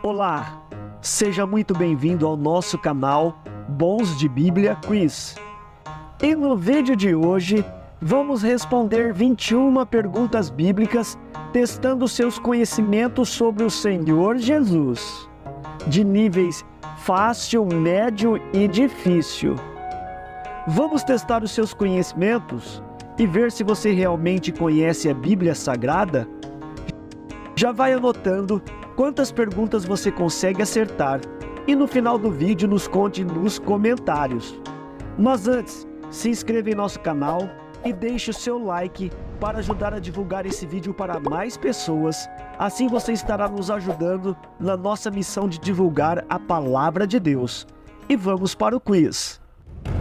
Olá, seja muito bem-vindo ao nosso canal Bons de Bíblia Quiz. E no vídeo de hoje, vamos responder 21 perguntas bíblicas, testando seus conhecimentos sobre o Senhor Jesus, de níveis fácil, médio e difícil. Vamos testar os seus conhecimentos e ver se você realmente conhece a Bíblia Sagrada? Já vai anotando quantas perguntas você consegue acertar e no final do vídeo nos conte nos comentários. Mas antes, se inscreva em nosso canal e deixe o seu like para ajudar a divulgar esse vídeo para mais pessoas. Assim você estará nos ajudando na nossa missão de divulgar a Palavra de Deus. E vamos para o quiz.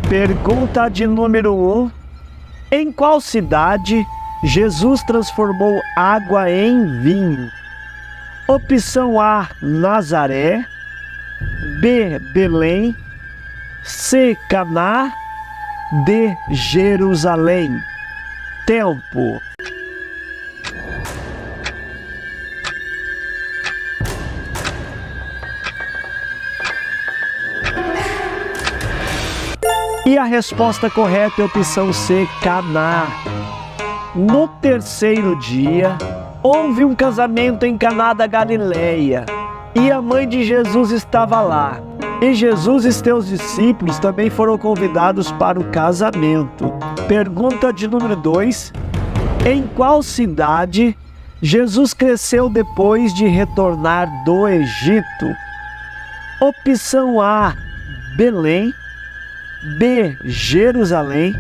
Pergunta de número 1. Em qual cidade Jesus transformou água em vinho? Opção A, Nazaré. B, Belém. C, Caná. D, Jerusalém. Tempo. E a resposta correta é a opção C, Caná. No terceiro dia, houve um casamento em Caná da Galileia, e a mãe de Jesus estava lá. E Jesus e seus discípulos também foram convidados para o casamento. Pergunta de número 2. Em qual cidade Jesus cresceu depois de retornar do Egito? Opção A, Belém. B, Jerusalém.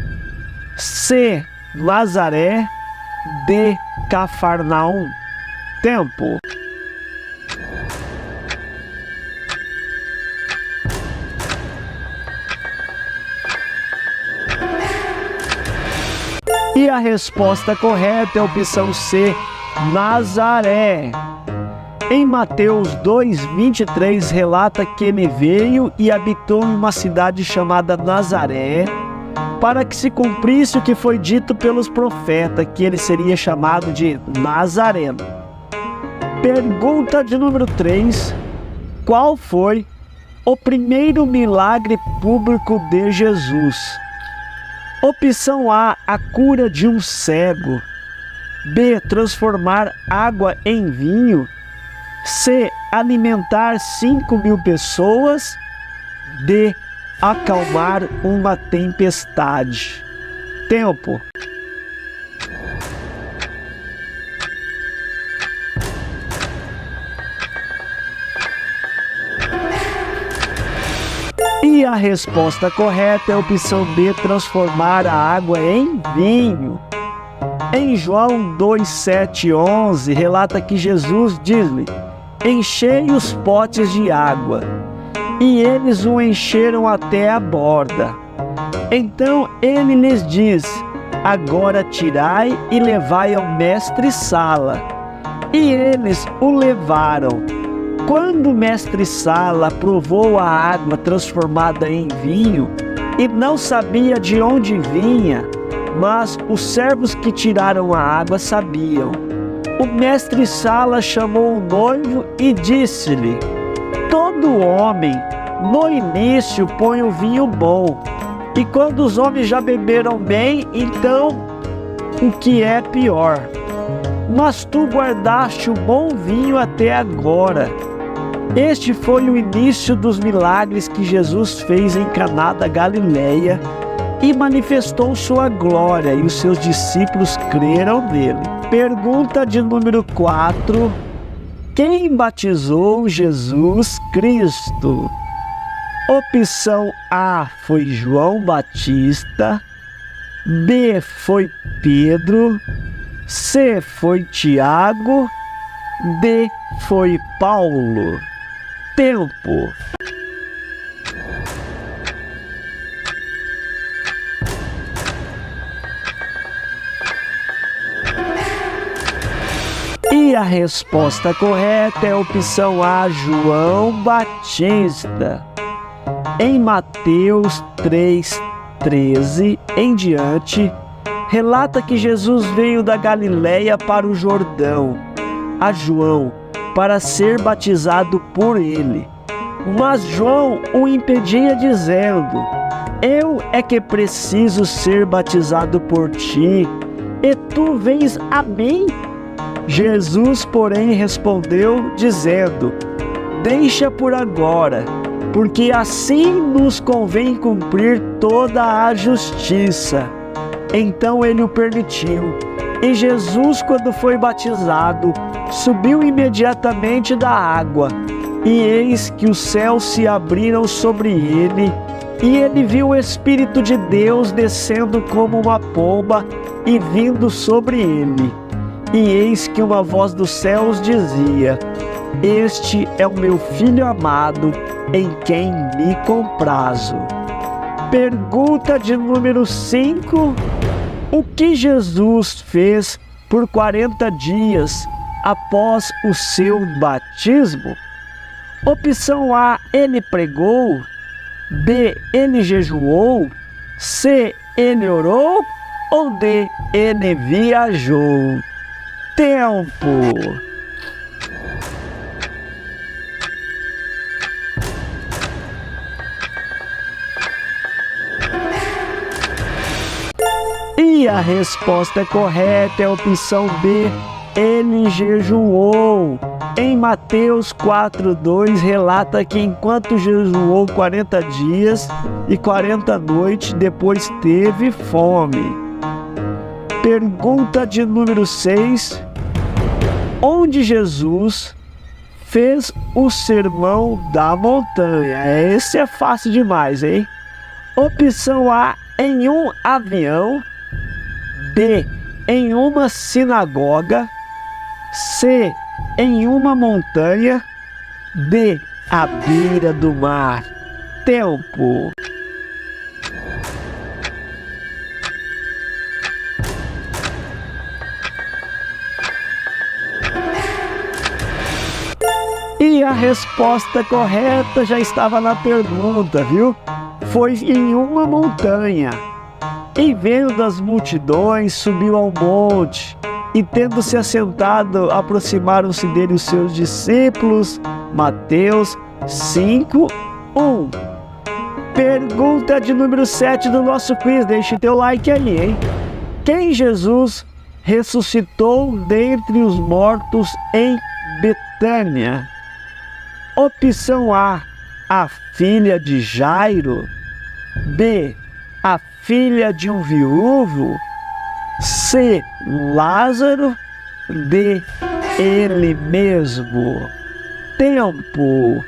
C, Nazaré. D, Cafarnaum. Tempo. E a resposta correta é a opção C, Nazaré. Em Mateus 2:23 relata que ele veio e habitou em uma cidade chamada Nazaré, para que se cumprisse o que foi dito pelos profetas, que ele seria chamado de Nazareno. Pergunta de número 3. Qual foi o primeiro milagre público de Jesus? Opção A, a cura de um cego. B, transformar água em vinho. C, alimentar 5.000 pessoas. D, acalmar uma tempestade. Tempo. E a resposta correta é a opção B, transformar a água em vinho. Em João 2:7-11 relata que Jesus diz-lhe: enchei os potes de água. E eles o encheram até a borda. Então ele lhes diz: agora tirai e levai ao mestre-sala. E eles o levaram. Quando o mestre-sala provou a água transformada em vinho, e não sabia de onde vinha, mas os servos que tiraram a água sabiam. O mestre-sala chamou o noivo e disse-lhe: todo homem, no início, põe o vinho bom, e quando os homens já beberam bem, então o que é pior. Mas tu guardaste o bom vinho até agora. Este foi o início dos milagres que Jesus fez em Caná da Galileia e manifestou sua glória, e os seus discípulos creram nele. Pergunta de número 4. Quem batizou Jesus Cristo? Opção A foi João Batista. B foi Pedro. C foi Tiago. D foi Paulo. Tempo. E a resposta correta é a opção A, João Batista. Em Mateus 3:13 em diante, relata que Jesus veio da Galileia para o Jordão, a João, para ser batizado por ele. Mas João o impedia, dizendo: eu é que preciso ser batizado por ti, e tu vens a mim? Jesus, porém, respondeu, dizendo: deixa por agora, porque assim nos convém cumprir toda a justiça. Então ele o permitiu. E Jesus, quando foi batizado, subiu imediatamente da água, e eis que os céus se abriram sobre ele, e ele viu o Espírito de Deus descendo como uma pomba e vindo sobre ele. E eis que uma voz dos céus dizia: este é o meu Filho amado, em quem me comprazo. Pergunta de número 5. O que Jesus fez por 40 dias após o seu batismo? Opção A, ele pregou. B, ele jejuou. C, ele orou. Ou D, ele viajou. Tempo. E a resposta correta é a opção B, ele jejuou. Em Mateus 4:2 relata que enquanto jejuou 40 dias e 40 noites, depois teve fome. Pergunta de número 6. Onde Jesus fez o sermão da montanha? Esse é fácil demais, hein? Opção A, em um avião. B, em uma sinagoga. C, em uma montanha. D, à beira do mar. Tempo. E a resposta correta já estava na pergunta, viu? Foi em uma montanha. E vendo as multidões, subiu ao monte, e tendo se assentado, aproximaram-se dele os seus discípulos. Mateus 5:1. Pergunta de número 7 do nosso quiz. Deixe teu like aí, hein? Quem Jesus ressuscitou dentre os mortos em Betânia? Opção A, a filha de Jairo. B, a filha de um viúvo. C, Lázaro. D, ele mesmo. Tempo.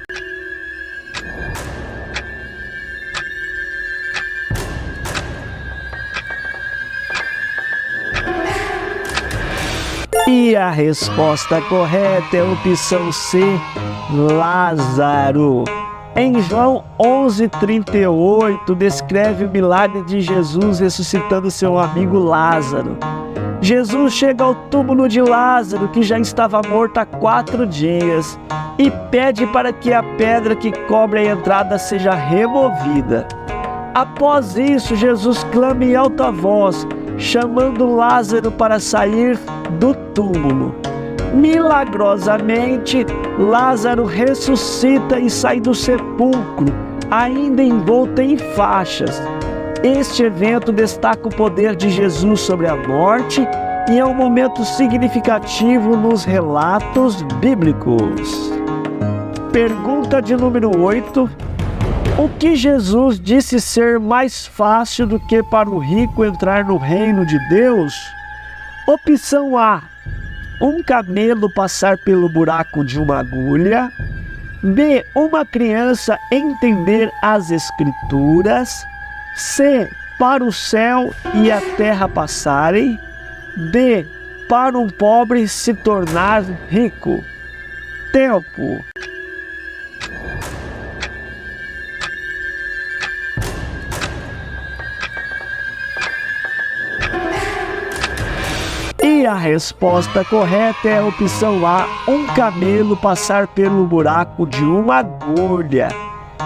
E a resposta correta é a opção C, Lázaro. Em João 11:38, descreve o milagre de Jesus ressuscitando seu amigo Lázaro. Jesus chega ao túmulo de Lázaro, que já estava morto há 4 dias, e pede para que a pedra que cobre a entrada seja removida. Após isso, Jesus clama em alta voz, chamando Lázaro para sair do túmulo. Milagrosamente, Lázaro ressuscita e sai do sepulcro, ainda envolto em faixas. Este evento destaca o poder de Jesus sobre a morte e é um momento significativo nos relatos bíblicos. Pergunta de número 8. O que Jesus disse ser mais fácil do que para o rico entrar no reino de Deus? Opção A, um camelo passar pelo buraco de uma agulha. B, uma criança entender as escrituras. C, para o céu e a terra passarem. D, para um pobre se tornar rico. Tempo. E a resposta correta é a opção A, um camelo passar pelo buraco de uma agulha.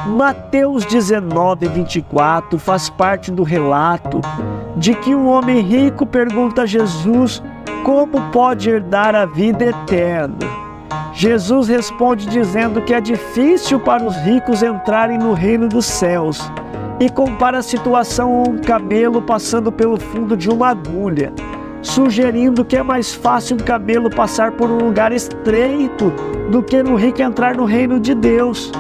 Mateus 19:24 faz parte do relato de que um homem rico pergunta a Jesus como pode herdar a vida eterna. Jesus responde dizendo que é difícil para os ricos entrarem no reino dos céus e compara a situação a um camelo passando pelo fundo de uma agulha, sugerindo que é mais fácil um camelo passar por um lugar estreito do que um rico entrar no reino de Deus.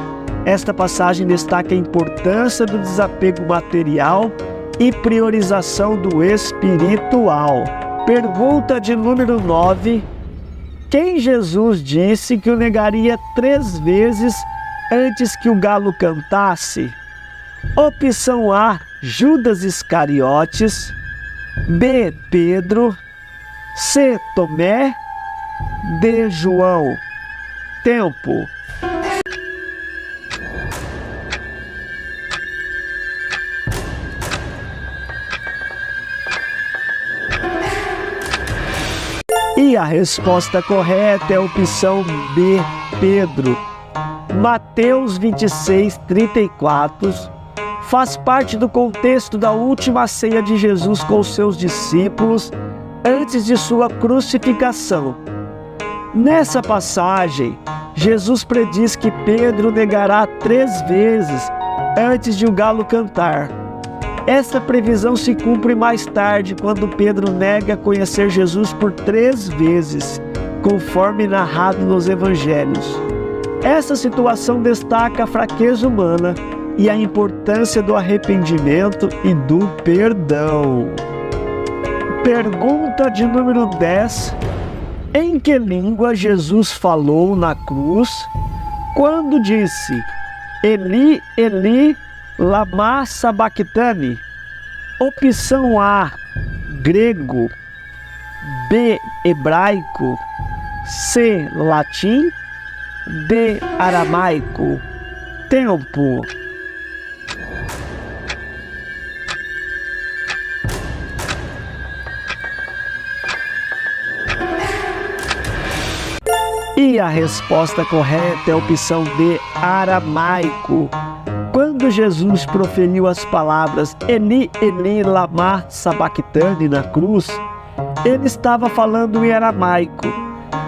Esta passagem destaca a importância do desapego material e priorização do espiritual. Pergunta de número 9. Quem Jesus disse que o negaria 3 vezes antes que o galo cantasse? Opção A, Judas Iscariotes. B, Pedro. C, Tomé. D, João. Tempo. E a resposta correta é a opção B, Pedro. Mateus 26:34 faz parte do contexto da última ceia de Jesus com os seus discípulos antes de sua crucificação. Nessa passagem, Jesus prediz que Pedro negará 3 vezes antes de o galo cantar. Essa previsão se cumpre mais tarde, quando Pedro nega conhecer Jesus por 3 vezes, conforme narrado nos evangelhos. Essa situação destaca a fraqueza humana e a importância do arrependimento e do perdão. Pergunta de número 10. Em que língua Jesus falou na cruz quando disse: Eli, Eli, lama sabachthani? Opção A, grego. B, hebraico. C, latim. D, aramaico. Tempo. E a resposta correta é a opção D, aramaico. Quando Jesus proferiu as palavras Eli, Eli, lama sabachthani na cruz, ele estava falando em aramaico.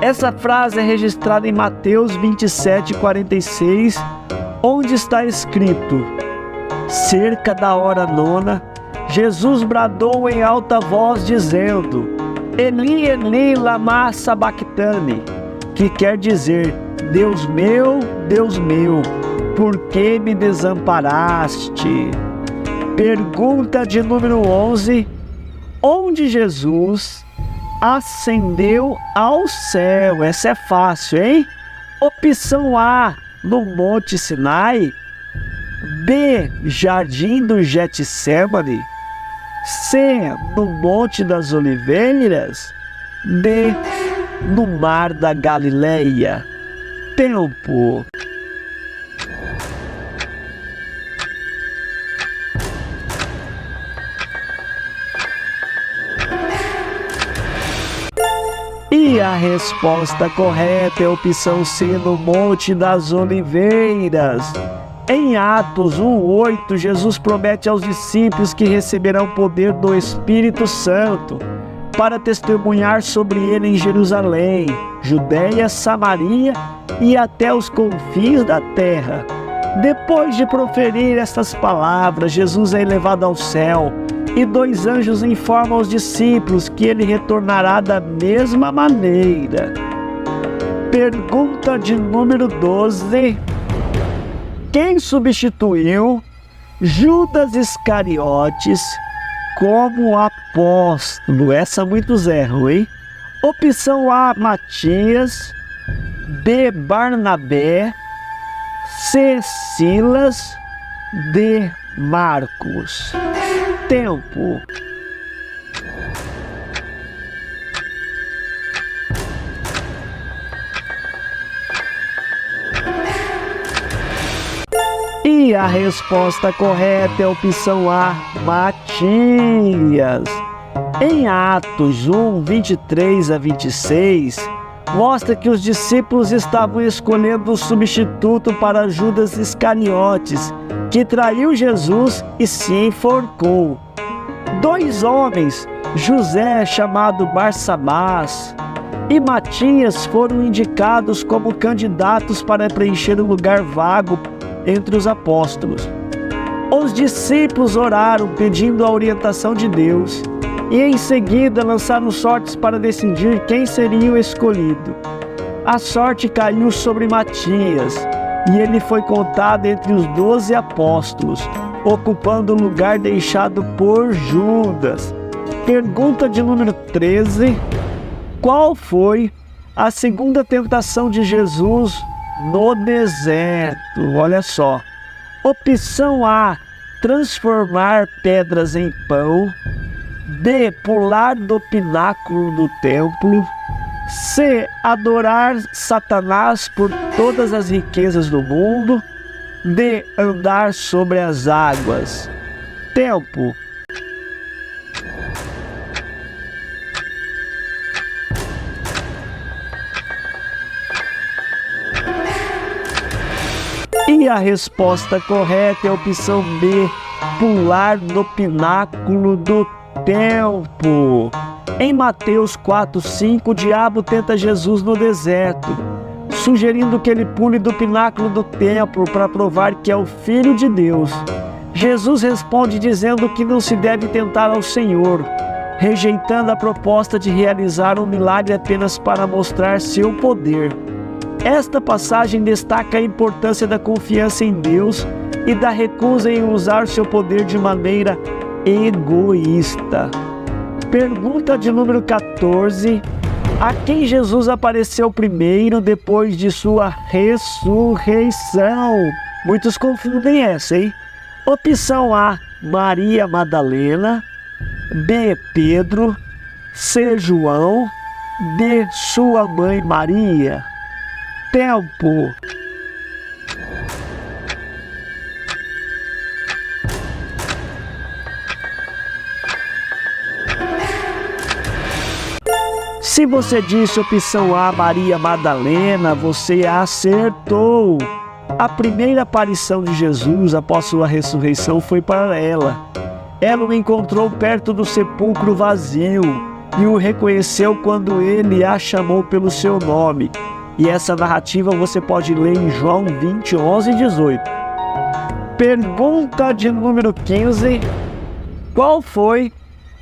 Essa frase é registrada em Mateus 27:46, onde está escrito: cerca da hora 9, Jesus bradou em alta voz dizendo: Eli, Eli, lama sabachthani, que quer dizer: Deus meu, por que me desamparaste? Pergunta de número 11. Onde Jesus ascendeu ao céu? Essa é fácil, hein? Opção A, no Monte Sinai. B, Jardim do Getsemane. C, no Monte das Oliveiras. D, no Mar da Galileia. Tempo. E a resposta correta é a opção C, no Monte das Oliveiras. Em Atos 1:8, Jesus promete aos discípulos que receberão poder do Espírito Santo para testemunhar sobre ele em Jerusalém, Judéia, Samaria e até os confins da terra. Depois de proferir estas palavras, Jesus é elevado ao céu e 2 anjos informam aos discípulos que ele retornará da mesma maneira. Pergunta de número 12. Quem substituiu Judas Iscariotes como apóstolo? Essa muitos erram, hein? Opção A, Matias. B, Barnabé. C, Silas. D, Marcos. Tempo. E a resposta correta é a opção A, Matias. Em Atos 1:23-26, mostra que os discípulos estavam escolhendo um substituto para Judas Iscariotes, que traiu Jesus e se enforcou. 2 homens, José, chamado Barsabás, e Matias foram indicados como candidatos para preencher o lugar vago entre os apóstolos. Os discípulos oraram pedindo a orientação de Deus e em seguida lançaram sortes para decidir quem seria o escolhido. A sorte caiu sobre Matias e ele foi contado entre os 12 apóstolos, ocupando o lugar deixado por Judas. Pergunta de número 13. Qual foi a segunda tentação de Jesus no deserto? Olha só. Opção A, transformar pedras em pão. B, pular do pináculo do templo. C, adorar Satanás por todas as riquezas do mundo. D, andar sobre as águas. Tempo. E a resposta correta é a opção B, pular do pináculo do templo. Em Mateus 4:5, o diabo tenta Jesus no deserto, sugerindo que ele pule do pináculo do templo para provar que é o Filho de Deus. Jesus responde dizendo que não se deve tentar ao Senhor, rejeitando a proposta de realizar um milagre apenas para mostrar seu poder. Esta passagem destaca a importância da confiança em Deus e da recusa em usar seu poder de maneira egoísta. Pergunta de número 14. A quem Jesus apareceu primeiro depois de sua ressurreição? Muitos confundem essa, hein? Opção A, Maria Madalena. B, Pedro. C, João. D, sua mãe Maria. Tempo. Se você disse opção A, Maria Madalena, você acertou. A primeira aparição de Jesus após sua ressurreição foi para ela. Ela o encontrou perto do sepulcro vazio e o reconheceu quando ele a chamou pelo seu nome. E essa narrativa você pode ler em João 20, 11 e 18. Pergunta de número 15. Qual foi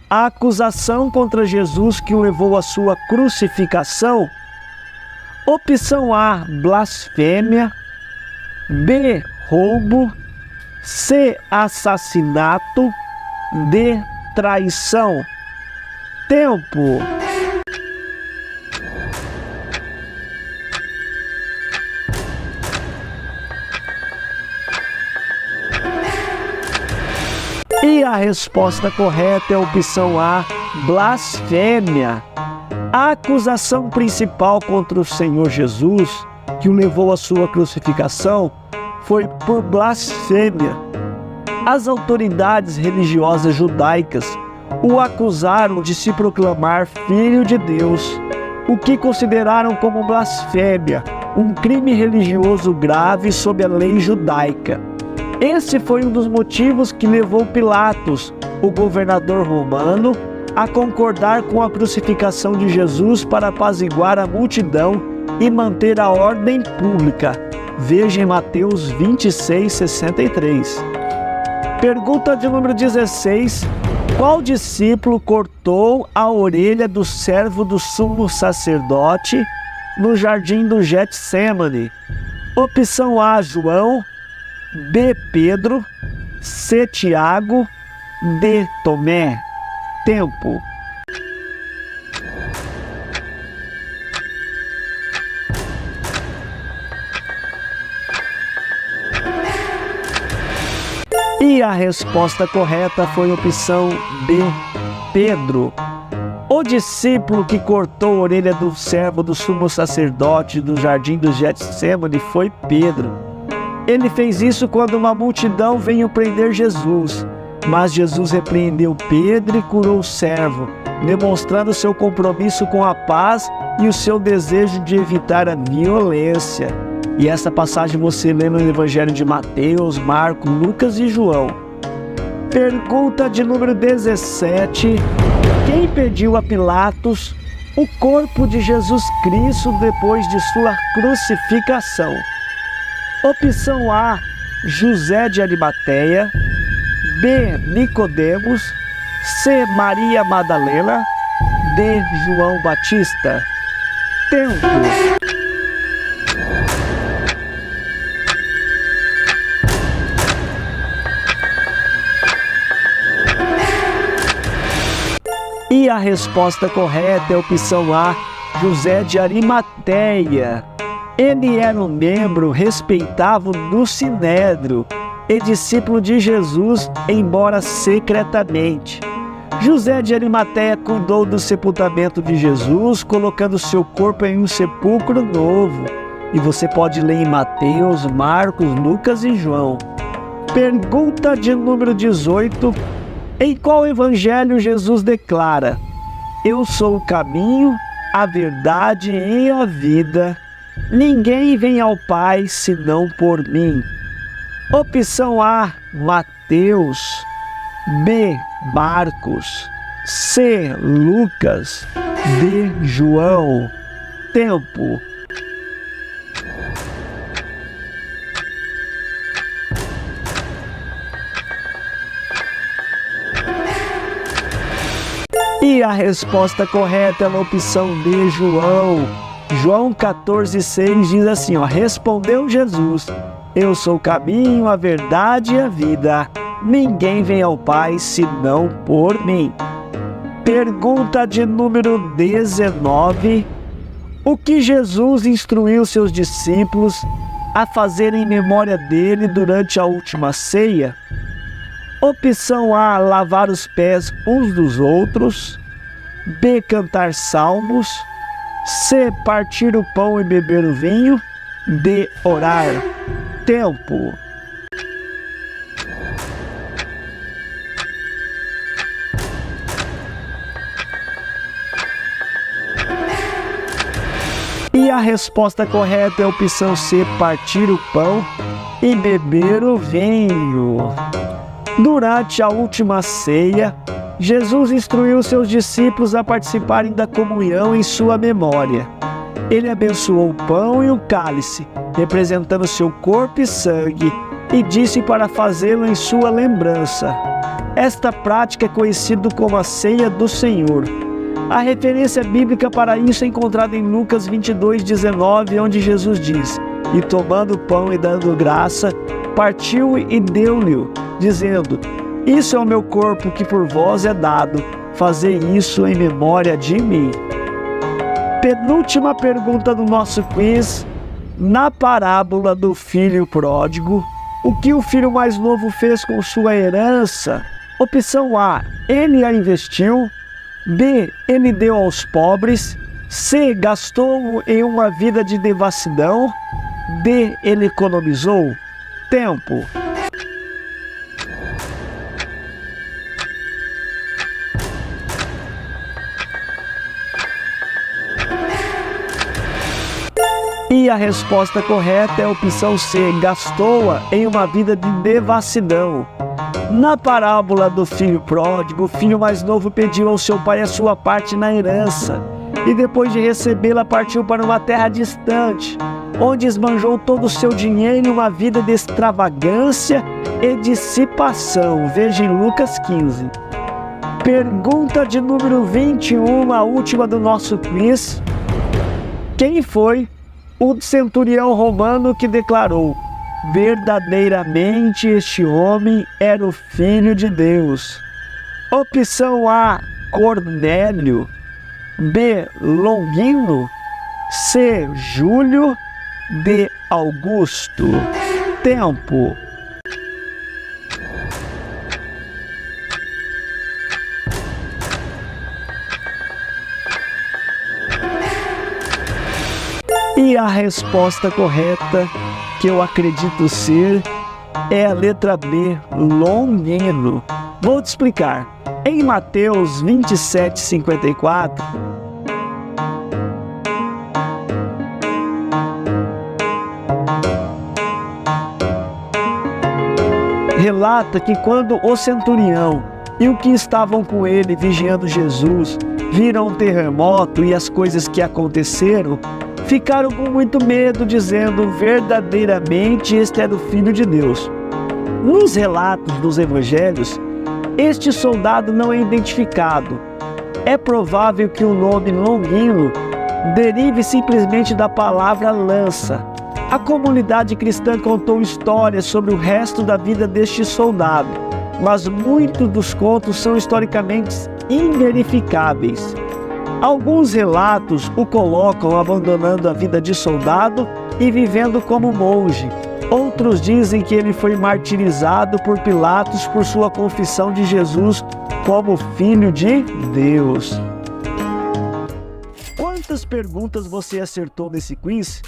a acusação contra Jesus que o levou à sua crucificação? Opção A, blasfêmia. B, roubo. C, assassinato. D, traição. Tempo. E a resposta correta é a opção A, blasfêmia. A acusação principal contra o Senhor Jesus, que o levou à sua crucificação, foi por blasfêmia. As autoridades religiosas judaicas o acusaram de se proclamar filho de Deus, o que consideraram como blasfêmia, um crime religioso grave sob a lei judaica. Esse foi um dos motivos que levou Pilatos, o governador romano, a concordar com a crucificação de Jesus para apaziguar a multidão e manter a ordem pública. Veja em Mateus 26, 63. Pergunta de número 16. Qual discípulo cortou a orelha do servo do sumo sacerdote no jardim do Getsêmani? Opção A, João. B, Pedro. C, Tiago. D, Tomé. Tempo. E a resposta correta foi a opção B, Pedro. O discípulo que cortou a orelha do servo do sumo sacerdote do jardim do Getsêmani foi Pedro. Ele fez isso quando uma multidão veio prender Jesus, mas Jesus repreendeu Pedro e curou o servo, demonstrando seu compromisso com a paz e o seu desejo de evitar a violência. E essa passagem você lê no Evangelho de Mateus, Marcos, Lucas e João. Pergunta de número 17. Quem pediu a Pilatos O corpo de Jesus Cristo depois de sua crucificação. Opção A, José de Arimateia. B, Nicodemos. C, Maria Madalena. D, João Batista. Tempo. E a resposta correta é a opção A, José de Arimateia. Ele era um membro respeitável do Sinédrio e discípulo de Jesus, embora secretamente. José de Arimateia cuidou do sepultamento de Jesus, colocando seu corpo em um sepulcro novo. E você pode ler em Mateus, Marcos, Lucas e João. Pergunta de número 18. Em qual evangelho Jesus declara: eu sou o caminho, a verdade e a vida. Ninguém vem ao Pai senão por mim. Opção A, Mateus. B, Marcos. C, Lucas. D, João. Tempo. E a resposta correta é a opção D, João. João 14,6 diz assim, respondeu Jesus: eu sou o caminho, a verdade e a vida. Ninguém vem ao Pai senão por mim. Pergunta de número 19. O que Jesus instruiu seus discípulos a fazer em memória dele durante a última ceia? Opção A, lavar os pés uns dos outros. B, cantar salmos. C, partir o pão e beber o vinho. D, orar. Tempo. E a resposta correta é a opção C, partir o pão e beber o vinho. Durante a última ceia, Jesus instruiu seus discípulos a participarem da comunhão em sua memória. Ele abençoou o pão e o cálice, representando seu corpo e sangue, e disse para fazê-lo em sua lembrança. Esta prática é conhecida como a ceia do Senhor. A referência bíblica para isso é encontrada em Lucas 22:19, onde Jesus diz: e tomando o pão e dando graça, partiu e deu-lhe, dizendo: isso é o meu corpo que por vós é dado, fazei isso em memória de mim. Penúltima pergunta do nosso quiz. Na parábola do filho pródigo, o que o filho mais novo fez com sua herança? Opção A, ele a investiu. B, ele deu aos pobres. C, gastou em uma vida de devassidão. D, ele economizou. Tempo. E a resposta correta é a opção C, gastou-a em uma vida de devassidão. Na parábola do filho pródigo, o filho mais novo pediu ao seu pai a sua parte na herança, e depois de recebê-la partiu para uma terra distante, onde esbanjou todo o seu dinheiro em uma vida de extravagância e dissipação. Veja em Lucas 15. Pergunta de número 21, a última do nosso quiz. Quem foi o centurião romano que declarou: verdadeiramente este homem era o Filho de Deus? Opção A, Cornélio. B, Longino. C, Júlio. D, Augusto. Tempo. E a resposta correta, que eu acredito ser, é a letra B, Longino. Vou te explicar. Em Mateus 27:54, relata que quando o centurião e o que estavam com ele vigiando Jesus viram um terremoto e as coisas que aconteceram, ficaram com muito medo, dizendo: verdadeiramente este era o Filho de Deus. Nos relatos dos evangelhos, este soldado não é identificado. É provável que o nome Longínquo derive simplesmente da palavra lança. A comunidade cristã contou histórias sobre o resto da vida deste soldado, mas muitos dos contos são historicamente inverificáveis. Alguns relatos o colocam abandonando a vida de soldado e vivendo como monge. Outros dizem que ele foi martirizado por Pilatos por sua confissão de Jesus como Filho de Deus. Quantas perguntas você acertou nesse quiz?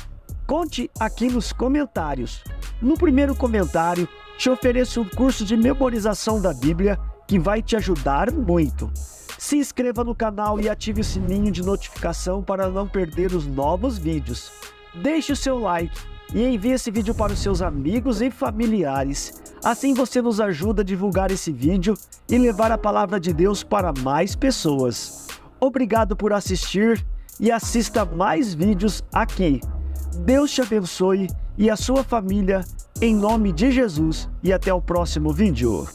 Conte aqui nos comentários. No primeiro comentário, te ofereço um curso de memorização da Bíblia que vai te ajudar muito. Se inscreva no canal e ative o sininho de notificação para não perder os novos vídeos. Deixe o seu like e envie esse vídeo para os seus amigos e familiares. Assim você nos ajuda a divulgar esse vídeo e levar a palavra de Deus para mais pessoas. Obrigado por assistir e assista mais vídeos aqui. Deus te abençoe e a sua família, em nome de Jesus, e até o próximo vídeo.